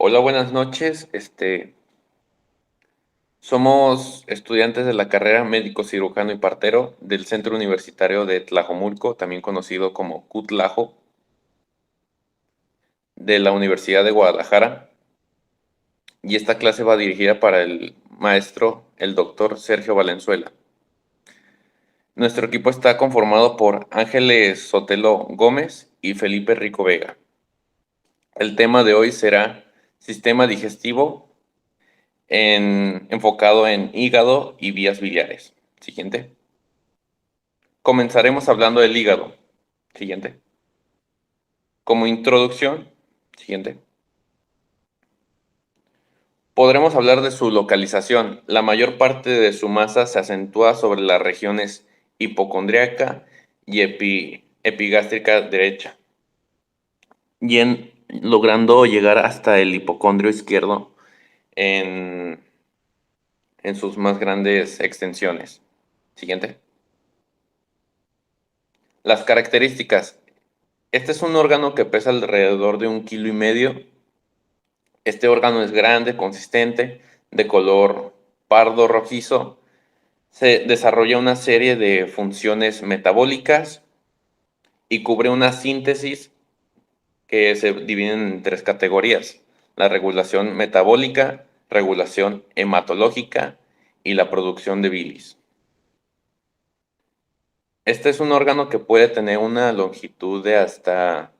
Hola, buenas noches. Somos estudiantes de la carrera médico cirujano y partero del Centro Universitario de Tlajomulco, también conocido como CUTLAJO, de la Universidad de Guadalajara. Y esta clase va dirigida para el maestro, el doctor Sergio Valenzuela. Nuestro equipo está conformado por Ángeles Sotelo Gómez y Felipe Rico Vega. El tema de hoy será sistema digestivo enfocado en hígado y vías biliares. Siguiente. Comenzaremos hablando del hígado. Siguiente. Como introducción. Siguiente. Podremos hablar de su localización. La mayor parte de su masa se acentúa sobre las regiones hipocondríaca y epigástrica derecha, logrando llegar hasta el hipocondrio izquierdo en, en sus más grandes extensiones. Siguiente. Las características. Este es un órgano que pesa alrededor de 1,5 kilos. Este órgano es grande, consistente, de color pardo rojizo. Se desarrolla una serie de funciones metabólicas y cubre una síntesis que se dividen en tres categorías: la regulación metabólica, regulación hematológica y la producción de bilis. Este es un órgano que puede tener una longitud de hasta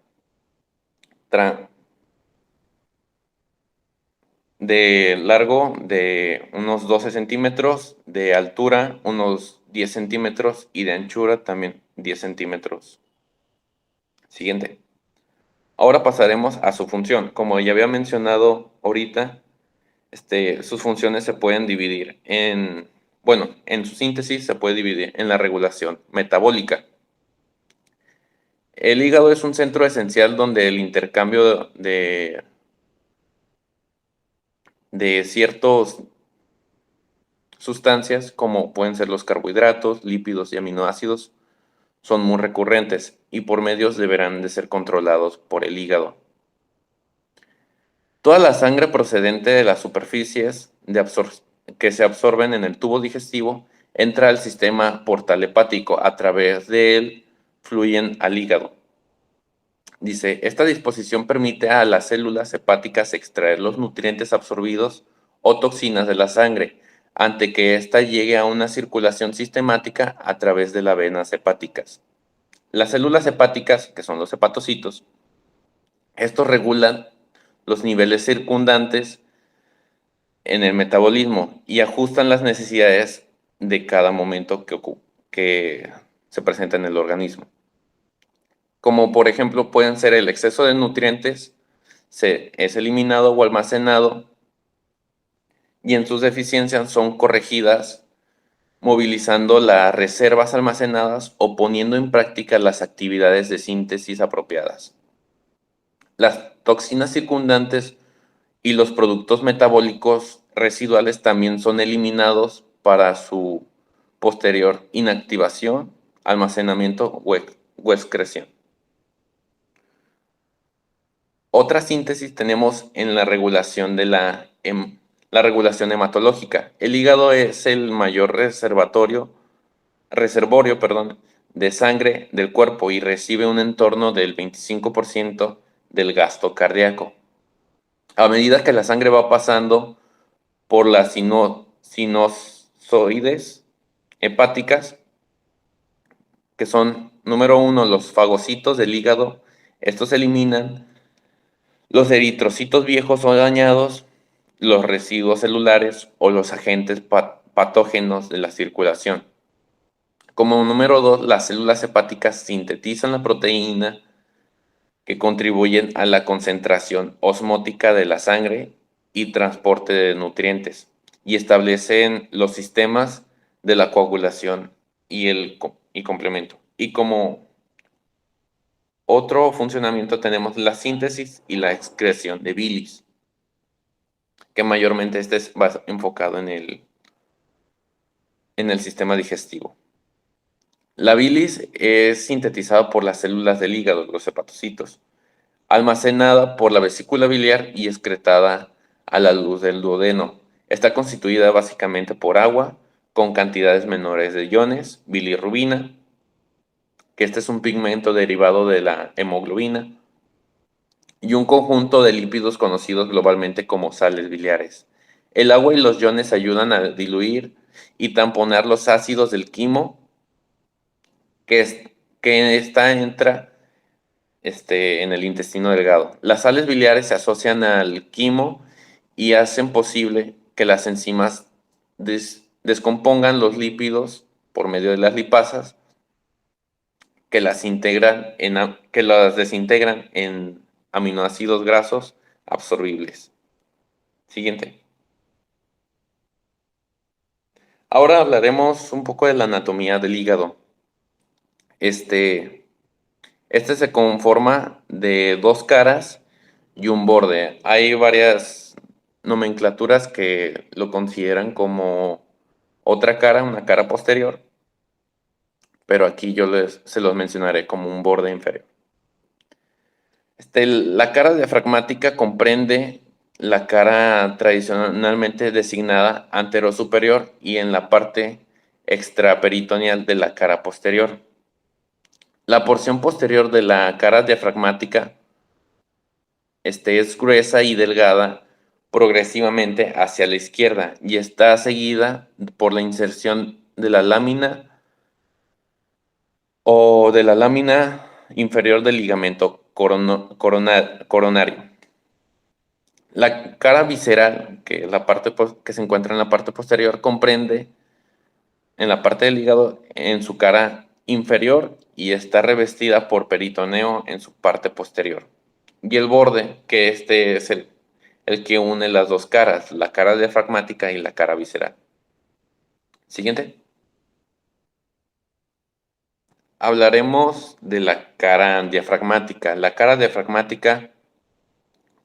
de largo de unos 12 centímetros, de altura unos 10 centímetros y de anchura también 10 centímetros. Siguiente. Ahora pasaremos a su función. Como ya había mencionado ahorita, sus funciones se pueden dividir en su síntesis se puede dividir en la regulación metabólica. El hígado es un centro esencial donde el intercambio de ciertos sustancias, como pueden ser los carbohidratos, lípidos y aminoácidos, son muy recurrentes y por medios deberán de ser controlados por el hígado. Toda la sangre procedente de las superficies que se absorben en el tubo digestivo entra al sistema portal hepático. A través de él fluyen al hígado. Dice, esta disposición permite a las células hepáticas extraer los nutrientes absorbidos o toxinas de la sangre, antes que ésta llegue a una circulación sistemática a través de las venas hepáticas. Las células hepáticas, que son los hepatocitos, estos regulan los niveles circundantes en el metabolismo y ajustan las necesidades de cada momento que se presenta en el organismo. Como por ejemplo pueden ser el exceso de nutrientes, es eliminado o almacenado, y en sus deficiencias son corregidas, movilizando las reservas almacenadas o poniendo en práctica las actividades de síntesis apropiadas. Las toxinas circundantes y los productos metabólicos residuales también son eliminados para su posterior inactivación, almacenamiento o excreción. Otra síntesis tenemos en la regulación la regulación hematológica. El hígado es el mayor reservorio, de sangre del cuerpo y recibe un entorno del 25% del gasto cardíaco. A medida que la sangre va pasando por las sinusoides hepáticas, que son, número uno, los fagocitos del hígado, estos eliminan los eritrocitos viejos o dañados, los residuos celulares o los agentes patógenos de la circulación. Como número dos, las células hepáticas sintetizan la proteína que contribuyen a la concentración osmótica de la sangre y transporte de nutrientes, y establecen los sistemas de la coagulación y complemento. Y como otro funcionamiento tenemos la síntesis y la excreción de bilis, que mayormente va enfocado en el sistema digestivo. La bilis es sintetizada por las células del hígado, los hepatocitos. almacenada por la vesícula biliar y excretada a la luz del duodeno. Está constituida básicamente por agua con cantidades menores de iones, bilirrubina, que este es un pigmento derivado de la hemoglobina, y un conjunto de lípidos conocidos globalmente como sales biliares. El agua y los iones ayudan a diluir y tamponar los ácidos del quimo entra en el intestino delgado. Las sales biliares se asocian al quimo y hacen posible que las enzimas descompongan los lípidos por medio de las lipasas que las desintegran en aminoácidos grasos absorbibles. Siguiente. Ahora hablaremos un poco de la anatomía del hígado. Este, este se conforma de dos caras y un borde. Hay varias nomenclaturas que lo consideran como otra cara, una cara posterior, pero aquí se los mencionaré como un borde inferior. La cara diafragmática comprende la cara tradicionalmente designada anterosuperior y en la parte extraperitoneal de la cara posterior. La porción posterior de la cara diafragmática es gruesa y delgada progresivamente hacia la izquierda y está seguida por la inserción de la lámina o de la lámina inferior del ligamento coronario. La cara visceral, que es la parte que se encuentra en la parte posterior, comprende en la parte del hígado en su cara inferior y está revestida por peritoneo en su parte posterior. Y el borde, que este es el que une las dos caras, la cara diafragmática y la cara visceral. Siguiente. Hablaremos de la cara diafragmática. La cara diafragmática,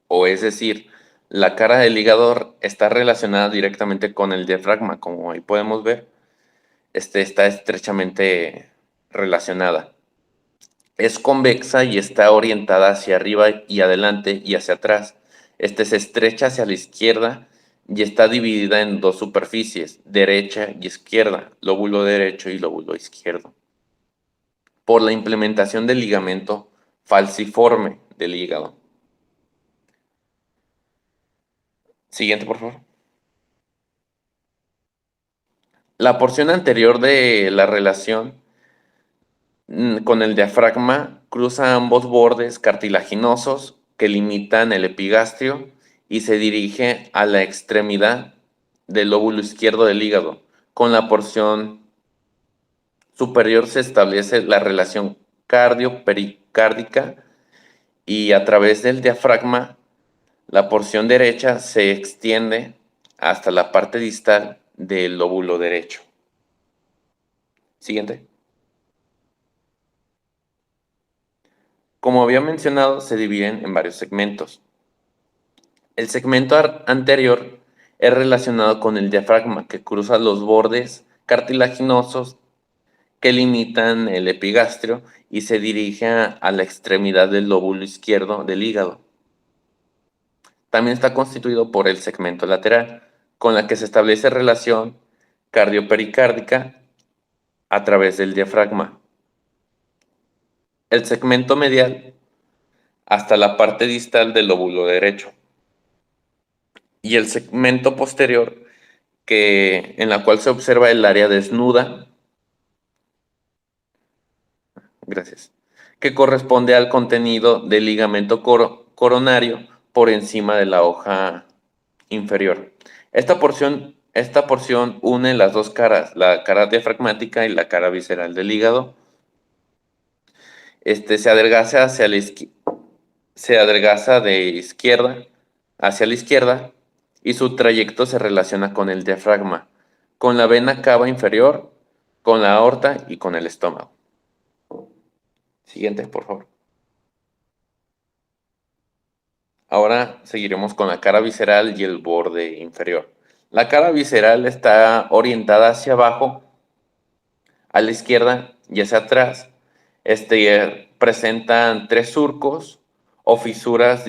o es decir, la cara del hígado está relacionada directamente con el diafragma, como ahí podemos ver. Está estrechamente relacionada. Es convexa y está orientada hacia arriba y adelante y hacia atrás. Se estrecha hacia la izquierda y está dividida en dos superficies, derecha y izquierda, lóbulo derecho y lóbulo izquierdo, por la implementación del ligamento falciforme del hígado. Siguiente, por favor. La porción anterior de la relación con el diafragma cruza ambos bordes cartilaginosos que limitan el epigastrio y se dirige a la extremidad del lóbulo izquierdo del hígado. Con la porción superior se establece la relación cardio-pericárdica y a través del diafragma la porción derecha se extiende hasta la parte distal del lóbulo derecho. Siguiente. Como había mencionado, se dividen en varios segmentos. El segmento anterior es relacionado con el diafragma, que cruza los bordes cartilaginosos que limitan el epigastrio y se dirige a la extremidad del lóbulo izquierdo del hígado. También está constituido por el segmento lateral, con la que se establece relación cardiopericárdica a través del diafragma. El segmento medial hasta la parte distal del lóbulo derecho. Y el segmento posterior en la cual se observa el área desnuda, gracias, que corresponde al contenido del ligamento coronario por encima de la hoja inferior. Esta porción une las dos caras, la cara diafragmática y la cara visceral del hígado. Se adelgaza de izquierda hacia la izquierda y su trayecto se relaciona con el diafragma, con la vena cava inferior, con la aorta y con el estómago. Siguiente, por favor. Ahora seguiremos con la cara visceral y el borde inferior. La cara visceral está orientada hacia abajo, a la izquierda y hacia atrás. Presentan tres surcos o fisuras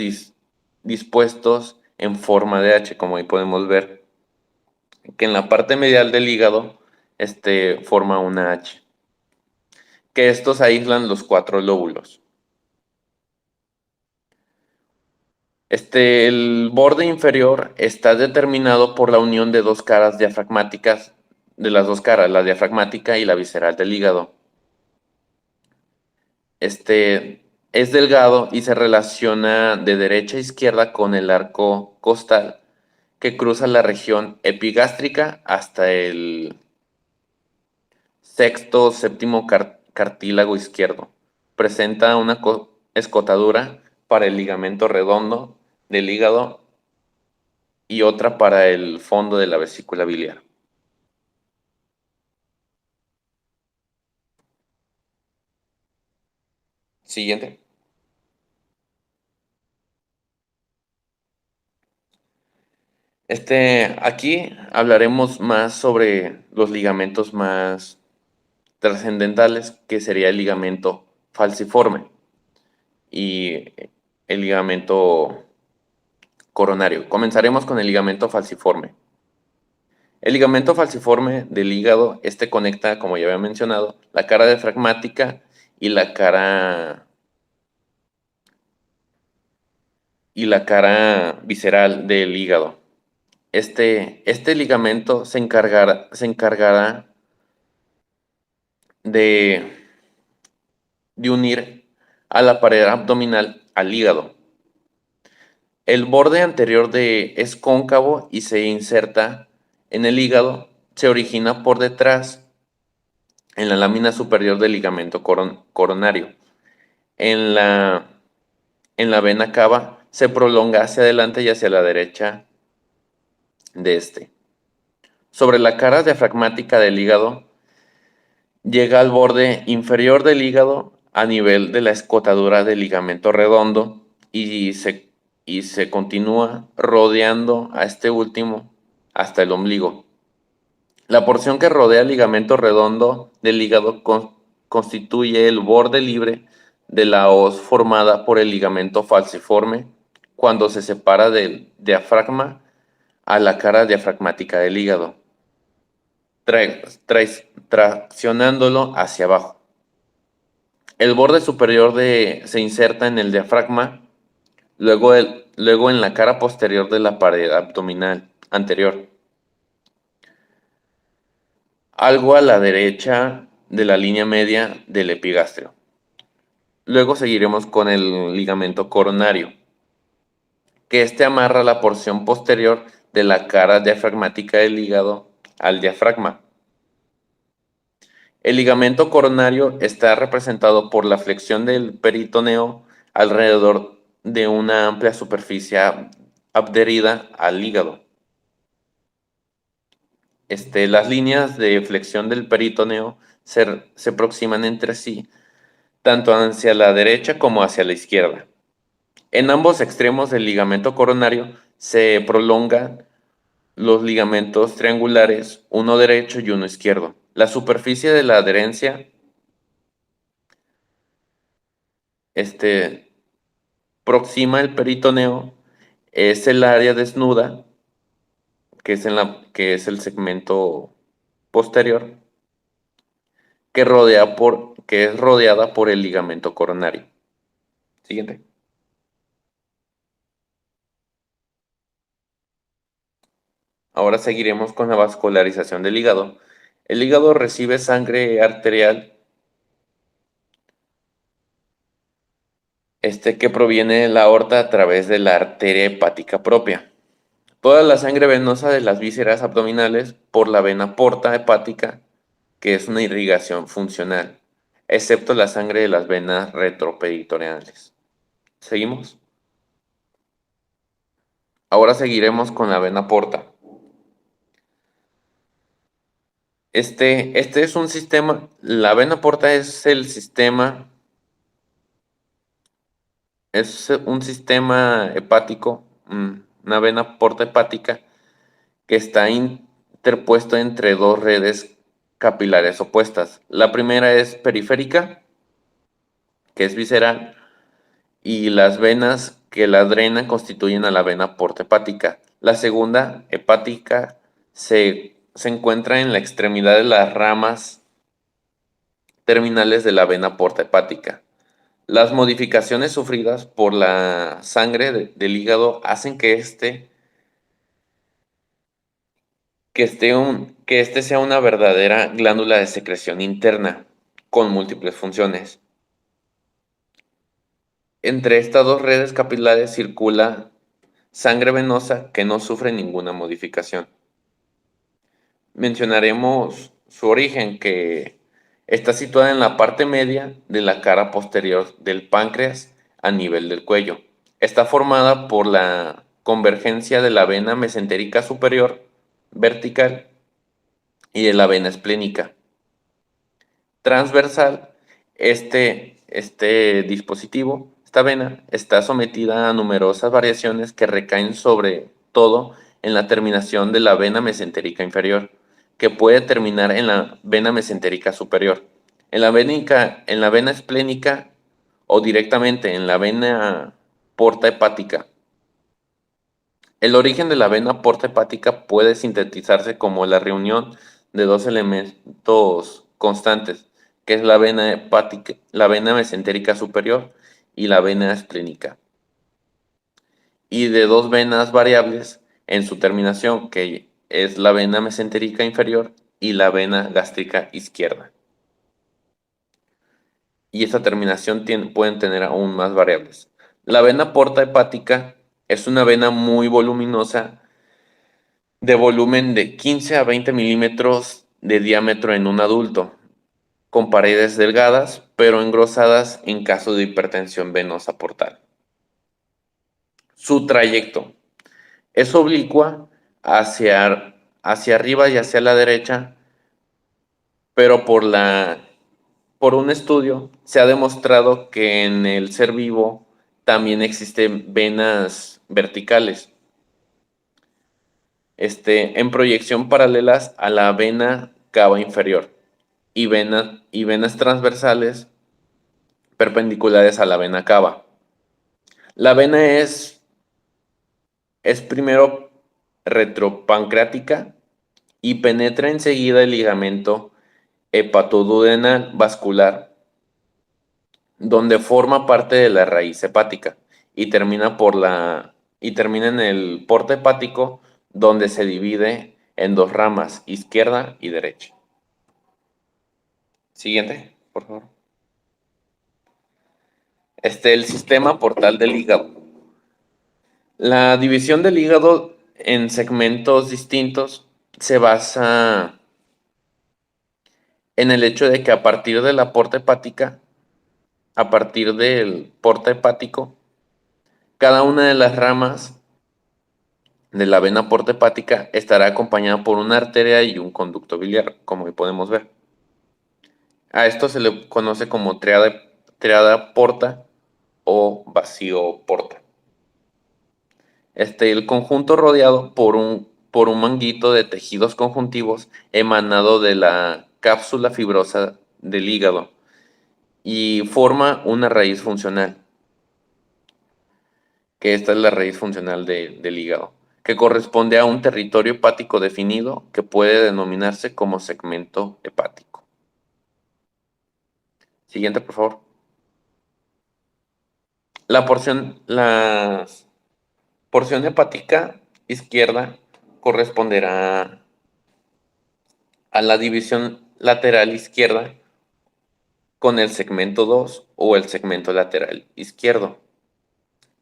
dispuestos en forma de H, como ahí podemos ver, que en la parte medial del hígado forma una H, que estos aíslan los 4 lóbulos. El borde inferior está determinado por la unión de dos caras diafragmáticas, de las dos caras, la diafragmática y la visceral del hígado. Es delgado y se relaciona de derecha a izquierda con el arco costal que cruza la región epigástrica hasta el sexto o séptimo cartílago izquierdo. Presenta una escotadura para el ligamento redondo del hígado y otra para el fondo de la vesícula biliar. Siguiente. Aquí hablaremos más sobre los ligamentos más trascendentales, que sería el ligamento falciforme y el ligamento coronario. Comenzaremos con el ligamento falciforme. El ligamento falciforme del hígado, conecta, como ya había mencionado, la cara diafragmática y la cara visceral del hígado. Este ligamento se encargará de unir a la pared abdominal al hígado. El borde anterior es cóncavo y se inserta en el hígado. Se origina por detrás en la lámina superior del ligamento coronario. En la vena cava se prolonga hacia adelante y hacia la derecha de Sobre la cara diafragmática del hígado llega al borde inferior del hígado a nivel de la escotadura del ligamento redondo y se continúa rodeando a este último hasta el ombligo. La porción que rodea el ligamento redondo del hígado constituye el borde libre de la hoz formada por el ligamento falciforme cuando se separa del diafragma a la cara diafragmática del hígado, traccionándolo hacia abajo. El borde superior se inserta en el diafragma, luego en la cara posterior de la pared abdominal anterior, algo a la derecha de la línea media del epigastrio. Luego seguiremos con el ligamento coronario, que amarra la porción posterior de la cara diafragmática del hígado al diafragma. El ligamento coronario está representado por la flexión del peritoneo alrededor de una amplia superficie adherida al hígado. Las líneas de flexión del peritoneo se aproximan entre sí, tanto hacia la derecha como hacia la izquierda. En ambos extremos del ligamento coronario se prolongan los ligamentos triangulares, uno derecho y uno izquierdo. La superficie de la adherencia proxima el peritoneo es el área desnuda, que es el segmento posterior, que es rodeada por el ligamento coronario. Siguiente. Ahora seguiremos con la vascularización del hígado. El hígado recibe sangre arterial que proviene de la aorta a través de la arteria hepática propia. Toda la sangre venosa de las vísceras abdominales por la vena porta hepática, que es una irrigación funcional, excepto la sangre de las venas retroperitoneales. ¿Seguimos? Ahora seguiremos con la vena porta. Es un sistema, la vena porta es un sistema hepático, una vena porta hepática que está interpuesto entre dos redes capilares opuestas. La primera es periférica, que es visceral, y las venas que la drenan constituyen a la vena porta hepática. La segunda, hepática, se encuentra en la extremidad de las ramas terminales de la vena porta hepática. Las modificaciones sufridas por la sangre del hígado hacen que este sea una verdadera glándula de secreción interna con múltiples funciones. Entre estas dos redes capilares circula sangre venosa que no sufre ninguna modificación. Mencionaremos su origen, que está situada en la parte media de la cara posterior del páncreas a nivel del cuello. Está formada por la convergencia de la vena mesentérica superior vertical y de la vena esplénica transversal. Este dispositivo, esta vena, está sometida a numerosas variaciones que recaen sobre todo en la terminación de la vena mesentérica inferior, que puede terminar en la vena mesentérica superior, en la vena esplénica o directamente en la vena porta hepática. El origen de la vena porta hepática puede sintetizarse como la reunión de dos elementos constantes, que es la vena hepática, la vena mesentérica superior y la vena esplénica, y de dos venas variables en su terminación, que es la vena mesentérica inferior y la vena gástrica izquierda. Y esta terminación pueden tener aún más variables. La vena porta hepática es una vena muy voluminosa de volumen de 15 a 20 milímetros de diámetro en un adulto, con paredes delgadas pero engrosadas en caso de hipertensión venosa portal. Su trayecto es oblicua hacia arriba y hacia la derecha, pero por un estudio se ha demostrado que en el ser vivo también existen venas verticales, en proyección paralelas a la vena cava inferior y venas transversales perpendiculares a la vena cava. La vena es primero retropancreática y penetra enseguida el ligamento hepatoduodenal vascular, donde forma parte de la raíz hepática y y termina en el porta hepático, donde se divide en dos ramas, izquierda y derecha. Siguiente, por favor. El sistema portal del hígado. La división del hígado en segmentos distintos se basa en el hecho de que a partir del porta hepático, cada una de las ramas de la vena porta hepática estará acompañada por una arteria y un conducto biliar, como podemos ver. A esto se le conoce como triada porta o vacío porta. El conjunto rodeado por un manguito de tejidos conjuntivos emanado de la cápsula fibrosa del hígado y forma una raíz funcional, que esta es la raíz funcional del hígado, que corresponde a un territorio hepático definido que puede denominarse como segmento hepático. Siguiente, por favor. La porción hepática izquierda corresponderá a la división lateral izquierda con el segmento 2 o el segmento lateral izquierdo,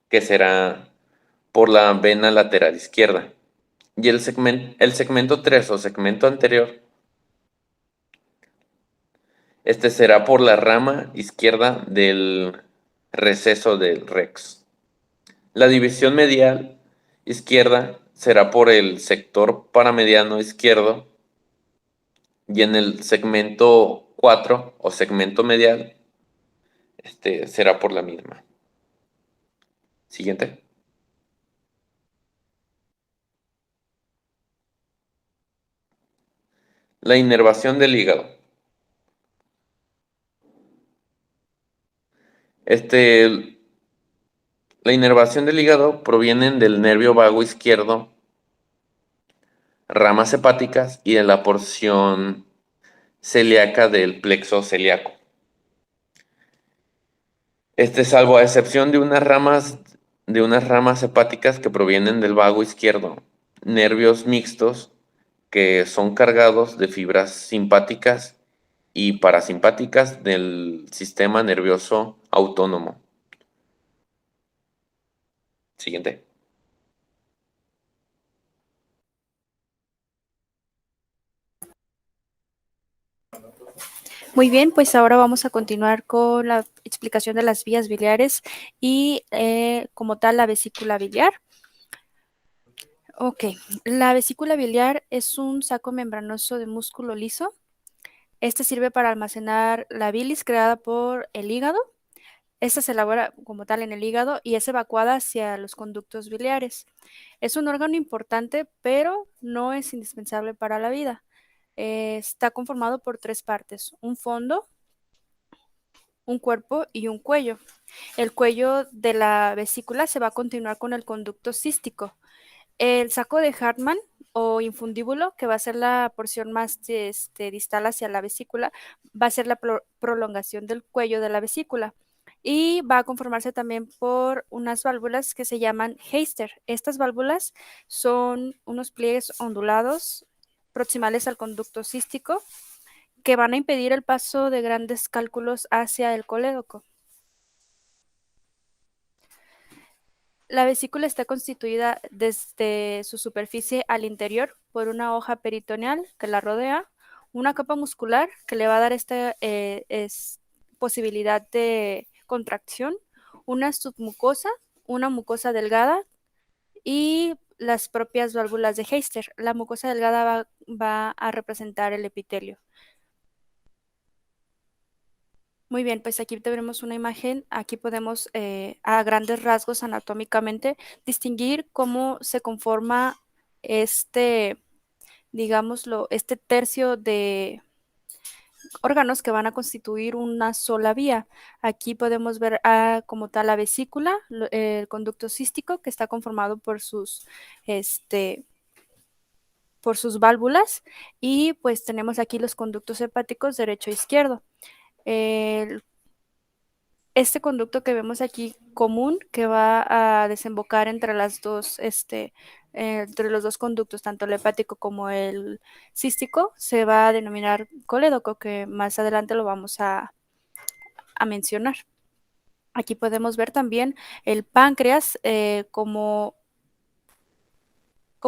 que será por la vena lateral izquierda. Y el segmento 3 o segmento anterior, será por la rama izquierda del receso del rex. La división medial izquierda será por el sector paramediano izquierdo, y en el segmento 4 o segmento medial, será por la misma. Siguiente. La inervación del hígado. Este, La inervación del hígado proviene del nervio vago izquierdo, ramas hepáticas y de la porción celíaca del plexo celíaco. Salvo a excepción de unas ramas hepáticas que provienen del vago izquierdo, nervios mixtos que son cargados de fibras simpáticas y parasimpáticas del sistema nervioso autónomo. Siguiente. Muy bien, pues ahora vamos a continuar con la explicación de las vías biliares y como tal la vesícula biliar. Ok, la vesícula biliar es un saco membranoso de músculo liso. Este sirve para almacenar la bilis creada por el hígado. Esta se elabora como tal en el hígado y es evacuada hacia los conductos biliares. Es un órgano importante, pero no es indispensable para la vida. Está conformado por tres partes: un fondo, un cuerpo y un cuello. El cuello de la vesícula se va a continuar con el conducto cístico. El saco de Hartmann o infundíbulo, que va a ser la porción más distal hacia la vesícula, va a ser la prolongación del cuello de la vesícula. Y va a conformarse también por unas válvulas que se llaman Heister. Estas válvulas son unos pliegues ondulados proximales al conducto cístico que van a impedir el paso de grandes cálculos hacia el colédoco. La vesícula está constituida desde su superficie al interior por una hoja peritoneal que la rodea, una capa muscular que le va a dar esta posibilidad de contracción, una submucosa, una mucosa delgada y las propias válvulas de Heister. La mucosa delgada va a representar el epitelio. Muy bien, pues aquí tenemos una imagen. Aquí podemos a grandes rasgos anatómicamente distinguir cómo se conforma digámoslo, este tercio de órganos que van a constituir una sola vía. Aquí podemos ver como tal la vesícula, el conducto cístico que está conformado por sus válvulas, y pues tenemos aquí los conductos hepáticos derecho e izquierdo. Este conducto que vemos aquí común, que va a desembocar entre entre los dos conductos, tanto el hepático como el cístico, se va a denominar colédoco, que más adelante lo vamos a mencionar. Aquí podemos ver también el páncreas, cómo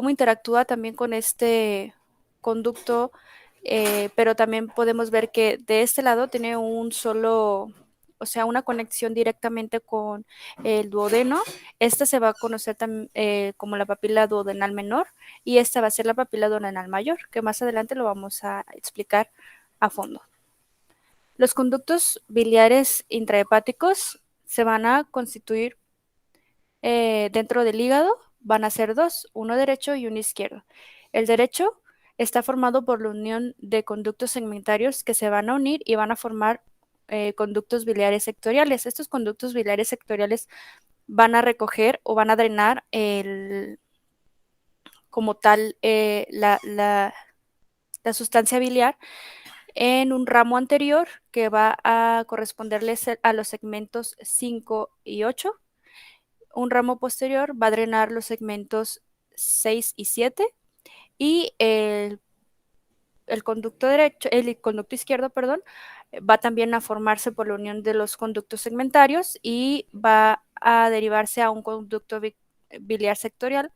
interactúa también con este conducto, pero también podemos ver que de este lado tiene un solo, o sea, una conexión directamente con el duodeno. Esta se va a conocer como la papila duodenal menor, y esta va a ser la papila duodenal mayor, que más adelante lo vamos a explicar a fondo. Los conductos biliares intrahepáticos se van a constituir dentro del hígado. Van a ser dos, uno derecho y uno izquierdo. El derecho está formado por la unión de conductos segmentarios que se van a unir y van a formar conductos biliares sectoriales. Estos conductos biliares sectoriales van a recoger o van a drenar como tal la sustancia biliar en un ramo anterior que va a corresponderles a los segmentos 5 y 8. Un ramo posterior va a drenar los segmentos 6 y 7, y el conducto izquierdo, perdón, va también a formarse por la unión de los conductos segmentarios y va a derivarse a un conducto biliar sectorial.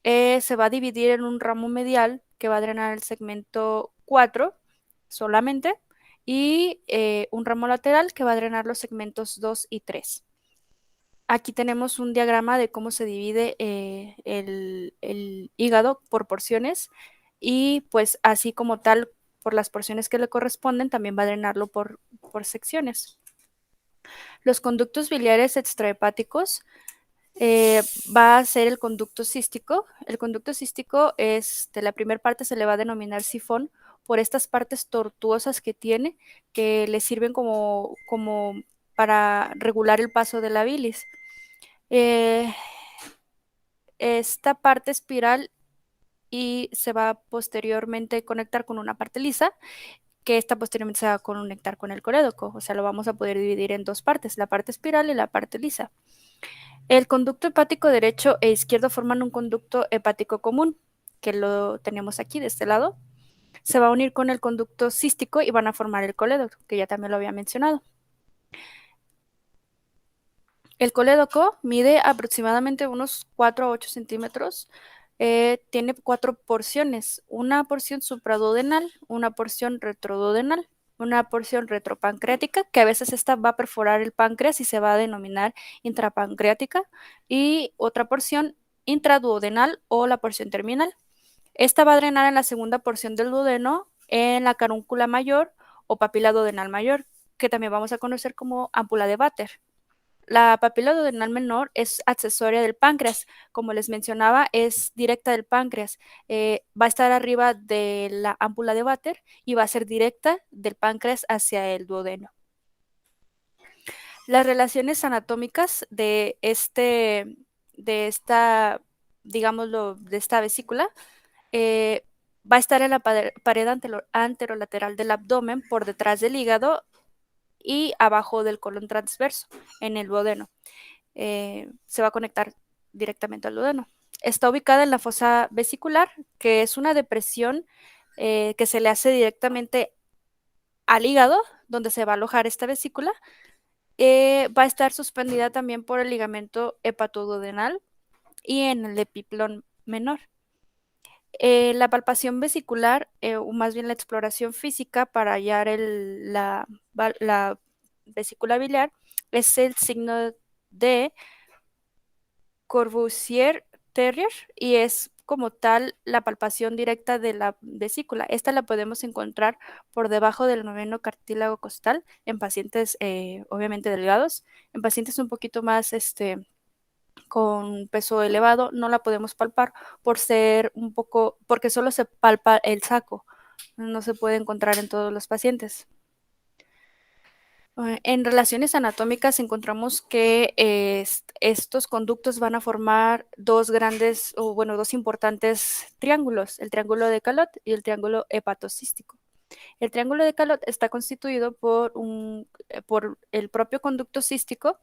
Se va a dividir en un ramo medial que va a drenar el segmento 4 solamente, y un ramo lateral que va a drenar los segmentos 2 y 3. Aquí tenemos un diagrama de cómo se divide el hígado por porciones, y pues así como tal, por las porciones que le corresponden, también va a drenarlo por secciones. Los conductos biliares extrahepáticos va a ser el conducto cístico. El conducto cístico la primera parte se le va a denominar sifón por estas partes tortuosas que tiene, que le sirven como para regular el paso de la bilis. Eh, esta parte espiral y se va a posteriormente conectar con una parte lisa, que esta posteriormente se va a conectar con el colédoco, o sea, lo vamos a poder dividir en dos partes, la parte espiral y la parte lisa. El conducto hepático derecho e izquierdo forman un conducto hepático común, que lo tenemos aquí de este lado. Se va a unir con el conducto cístico y van a formar el colédoco, que ya también lo había mencionado. El colédoco mide aproximadamente unos 4 a 8 centímetros. Tiene 4 porciones, una porción supraduodenal, una porción retroduodenal, una porción retropancreática, que a veces esta va a perforar el páncreas y se va a denominar intrapancreática, y otra porción intraduodenal o la porción terminal. Esta va a drenar en la segunda porción del duodeno, en la carúncula mayor o papila duodenal mayor, que también vamos a conocer como ámpula de Vater. La papila duodenal menor es accesoria del páncreas, como les mencionaba, es directa del páncreas. Va a estar arriba de la ámpula de Vater y va a ser directa del páncreas hacia el duodeno. Las relaciones anatómicas de esta, digámoslo, de esta vesícula, va a estar en la pared anterolateral del abdomen, por detrás del hígado y abajo del colon transverso, en el duodeno. Se va a conectar directamente al duodeno. Está ubicada en la fosa vesicular, que es una depresión que se le hace directamente al hígado, donde se va a alojar esta vesícula. Va a estar suspendida también por el ligamento hepatoduodenal y en el epiplón menor. La palpación vesicular, o más bien la exploración física para hallar la vesícula biliar, es el signo de Corbusier-Terrier y es como tal la palpación directa de la vesícula. Esta la podemos encontrar por debajo del noveno cartílago costal en pacientes obviamente delgados. En pacientes un poquito más con peso elevado no la podemos palpar por ser un poco, porque solo se palpa el saco, no se puede encontrar en todos los pacientes. En relaciones anatómicas encontramos que estos conductos van a formar dos grandes, o bueno, dos importantes triángulos, el triángulo de Calot y el triángulo hepatocístico. El triángulo de Calot está constituido por el propio conducto cístico,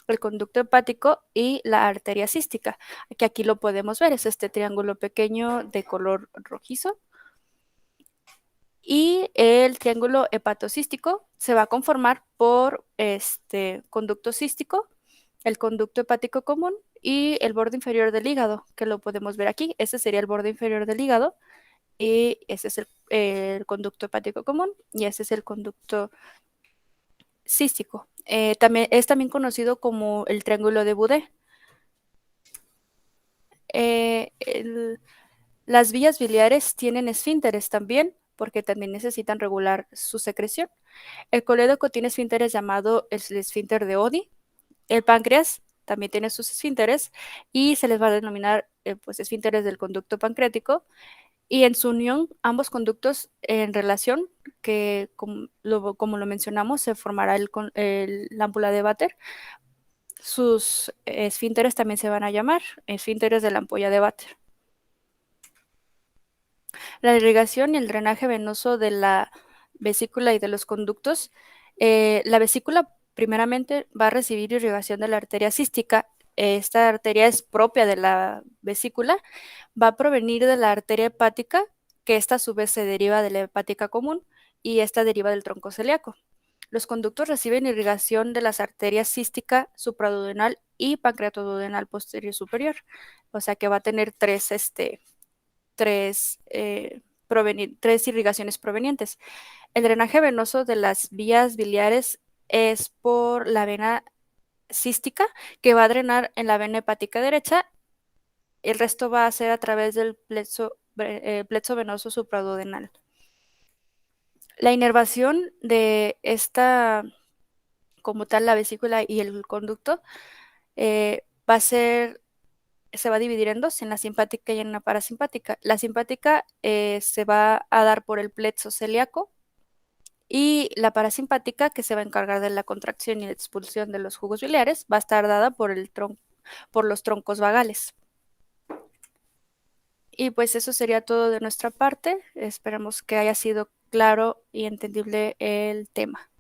el conducto hepático y la arteria cística, que aquí lo podemos ver, es este triángulo pequeño de color rojizo. Y el triángulo hepatocístico se va a conformar por este conducto cístico, el conducto hepático común y el borde inferior del hígado, que lo podemos ver aquí. Ese sería el borde inferior del hígado y ese es el conducto hepático común y ese es el conducto cístico. Es también conocido como el triángulo de Boudet. Eh, el- las vías biliares tienen esfínteres también, porque también necesitan regular su secreción. El colédoco tiene esfínteres llamado el esfínter de Oddi. El páncreas también tiene sus esfínteres y se les va a denominar pues esfínteres del conducto pancreático. Y en su unión, ambos conductos en relación, que como lo mencionamos, se formará la ámpula de Vater. Sus esfínteres también se van a llamar esfínteres de la ampolla de Vater. La irrigación y el drenaje venoso de la vesícula y de los conductos. La vesícula primeramente va a recibir irrigación de la arteria cística. Esta arteria es propia de la vesícula, va a provenir de la arteria hepática, que esta a su vez se deriva de la hepática común y esta deriva del tronco celíaco. Los conductos reciben irrigación de las arterias cística, supraduodenal y pancreatoduodenal posterior superior. O sea que va a tener tres irrigaciones provenientes. El drenaje venoso de las vías biliares es por la vena cística, que va a drenar en la vena hepática derecha. El resto va a ser a través del plexo venoso supraduodenal. La inervación de esta, como tal, la vesícula y el conducto, va a ser se va a dividir en dos, en la simpática y en la parasimpática. La simpática se va a dar por el plexo celíaco y la parasimpática, que se va a encargar de la contracción y la expulsión de los jugos biliares, va a estar dada por el por los troncos vagales. Y pues eso sería todo de nuestra parte. Esperamos que haya sido claro y entendible el tema.